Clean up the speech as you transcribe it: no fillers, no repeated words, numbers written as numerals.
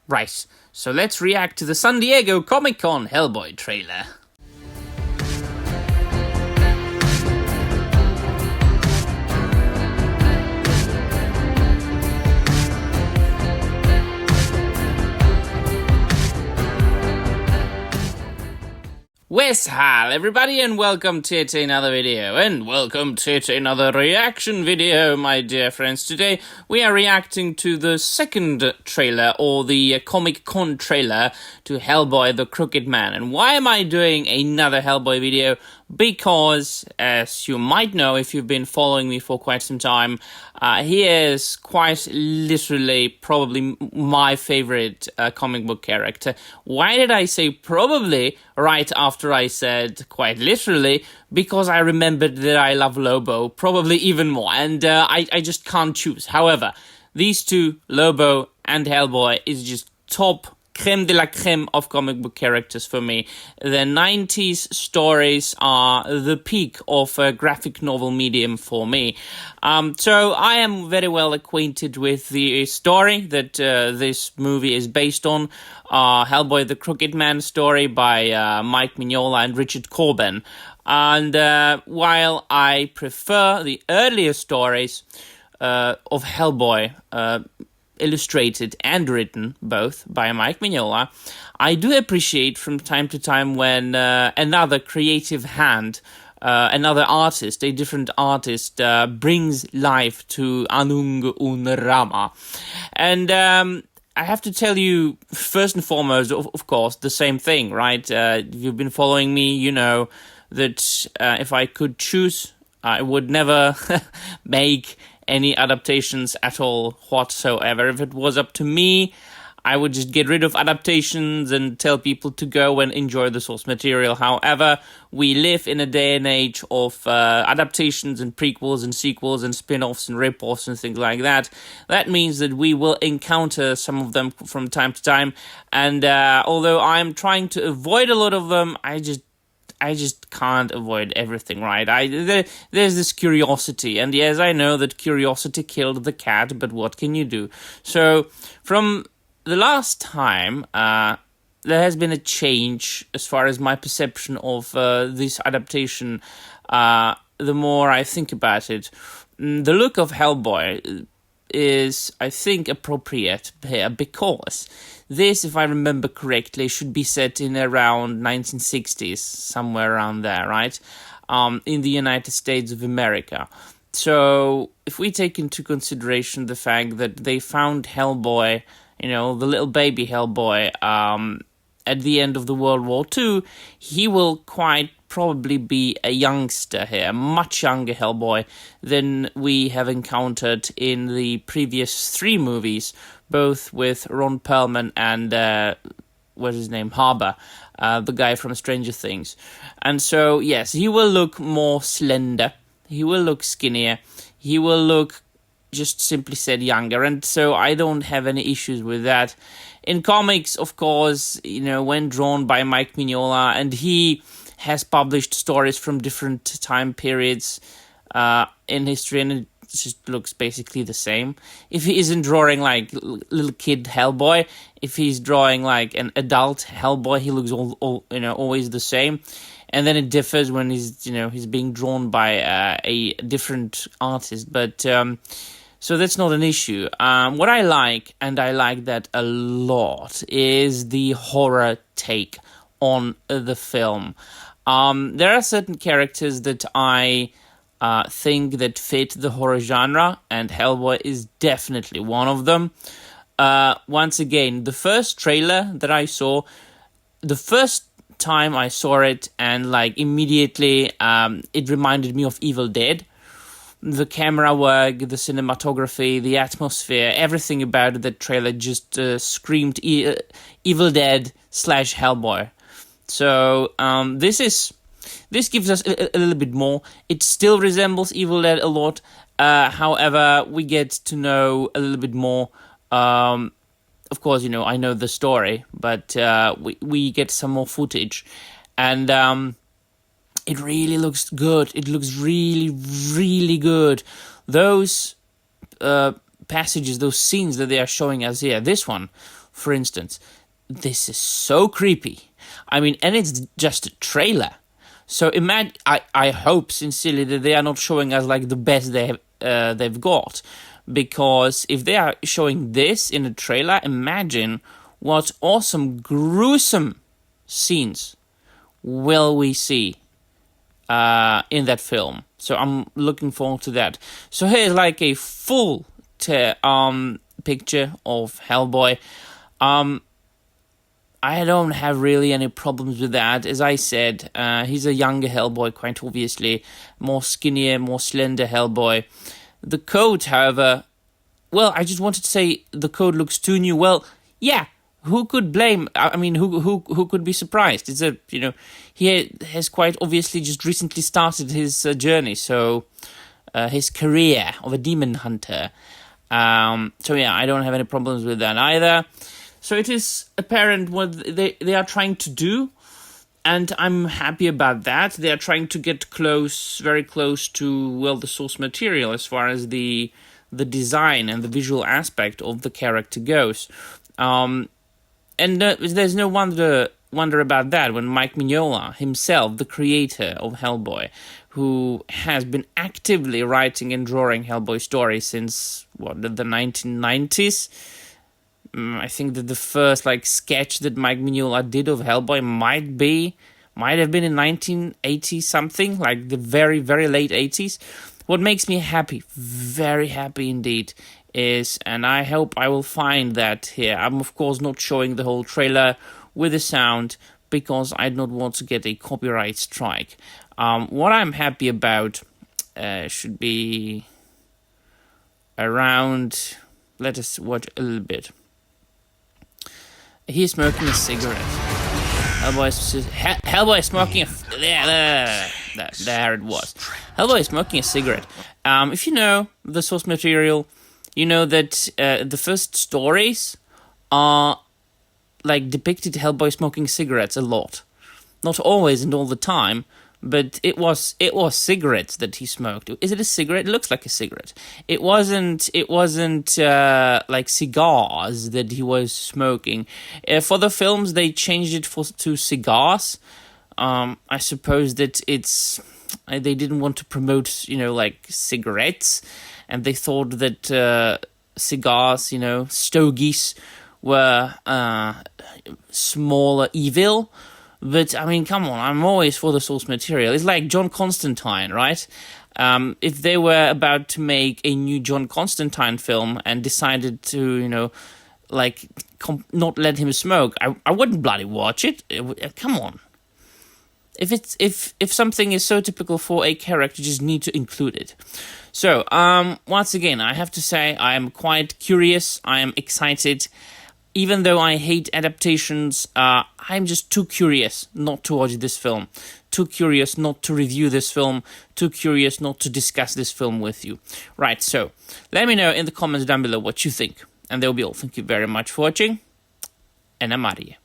Right, so let's react to the San Diego Comic-Con Hellboy trailer. Wes Hal, everybody, and welcome to yet another video, and welcome to yet another reaction video, my dear friends. Today, we are reacting to the second trailer, or the Comic-Con trailer, to Hellboy the Crooked Man. And why am I doing another Hellboy video? Because, as you might know, if you've been following me for quite some time, he is quite literally probably my favorite comic book character. Why did I say probably right after I said quite literally? Because I remembered that I love Lobo probably even more, and I just can't choose. However, these two, Lobo and Hellboy, is just top creme de la creme of comic book characters for me. The 90s stories are the peak of a graphic novel medium for me. So I am very well acquainted with the story that this movie is based on. Hellboy the Crooked Man story by Mike Mignola and Richard Corben. And while I prefer the earlier stories of Hellboy, illustrated and written, both by Mike Mignola, I do appreciate from time to time when another creative hand, another artist, a different artist, brings life to Anung Unrama. And I have to tell you, first and foremost, of course, the same thing, right? If you've been following me, you know that if I could choose, I would never make any adaptations at all whatsoever. If it was up to me, I would just get rid of adaptations and tell people to go and enjoy the source material. However, we live in a day and age of adaptations and prequels and sequels and spin-offs and rip-offs and things like that. That means that we will encounter some of them from time to time, and although I'm trying to avoid a lot of them, I just can't avoid everything, right? There's this curiosity, and yes, I know that curiosity killed the cat, but what can you do? So, from the last time, there has been a change as far as my perception of this adaptation. The more I think about it, the look of Hellboy is, I think, appropriate here, because this, if I remember correctly, should be set in around 1960s, somewhere around there, right? In the United States of America. So, if we take into consideration the fact that they found Hellboy, you know, the little baby Hellboy, at the end of the World War II, he will quite probably be a youngster here, a much younger Hellboy than we have encountered in the previous three movies, both with Ron Perlman and, what's his name, Harbour, the guy from Stranger Things. And so, yes, he will look more slender, he will look skinnier, he will look, just simply said, younger, and so I don't have any issues with that. In comics, of course, you know, when drawn by Mike Mignola, and he has published stories from different time periods in history, and it just looks basically the same. If he isn't drawing like little kid Hellboy, if he's drawing like an adult Hellboy, he looks all always the same. And then it differs when he's being drawn by a different artist, but so that's not an issue. What I like, and I like that a lot, is the horror take on the film. There are certain characters that I think that fit the horror genre, and Hellboy is definitely one of them. Once again, the first trailer that I saw, the first time I saw it, and like immediately it reminded me of Evil Dead. The camera work, the cinematography, the atmosphere, everything about the trailer just screamed Evil Dead / Hellboy. So this gives us a little bit more. It still resembles Evil Dead a lot. However, we get to know a little bit more. Of course, I know the story, but we get some more footage, and it really looks good. It looks really, really good. Those passages, those scenes that they are showing us here, this one, for instance, this is so creepy. I mean, and it's just a trailer. So imagine, I hope sincerely that they are not showing us like the best they've got, because if they are showing this in a trailer, imagine what awesome, gruesome scenes will we see in that film. So I'm looking forward to that. So here's like a full picture of Hellboy. I don't have really any problems with that. As I said, he's a younger Hellboy, quite obviously. More skinnier, more slender Hellboy. The coat, however... Well, I just wanted to say the coat looks too new. Well, yeah, who could blame... I mean, who could be surprised? It's he has quite obviously just recently started his journey. So, his career of a demon hunter. So yeah, I don't have any problems with that either. So it is apparent what they are trying to do, and I'm happy about that. They are trying to get very close to, well, the source material as far as the design and the visual aspect of the character goes. And there's no wonder about that when Mike Mignola himself, the creator of Hellboy, who has been actively writing and drawing Hellboy stories since, the 1990s, I think that the first sketch that Mike Mignola did of Hellboy might have been in 1980 something, like the very, very late 80s. What makes me happy, very happy indeed, is, and I hope I will find that here. I'm of course not showing the whole trailer with the sound because I do not want to get a copyright strike. What I'm happy about should be around. Let us watch a little bit. He's smoking a cigarette. Hellboy smoking there it was. Hellboy smoking a cigarette. If you know the source material, you know that the first stories are depicted Hellboy smoking cigarettes a lot. Not always and all the time, but it was cigarettes that he smoked. Is it a cigarette? It looks like a cigarette. It wasn't like cigars that he was smoking. For the films, they changed it to cigars. I suppose that they didn't want to promote, cigarettes, and they thought that cigars, stogies, were smaller evil. But, I mean, come on, I'm always for the source material. It's like John Constantine, right? If they were about to make a new John Constantine film and decided to, not let him smoke, I wouldn't bloody watch it. Come on. If something is so typical for a character, you just need to include it. So, once again, I have to say I am quite curious. I am excited. Even though I hate adaptations, I'm just too curious not to watch this film. Too curious not to review this film. Too curious not to discuss this film with you. Right, so let me know in the comments down below what you think. And that will be all. Thank you very much for watching. And I'm out of here.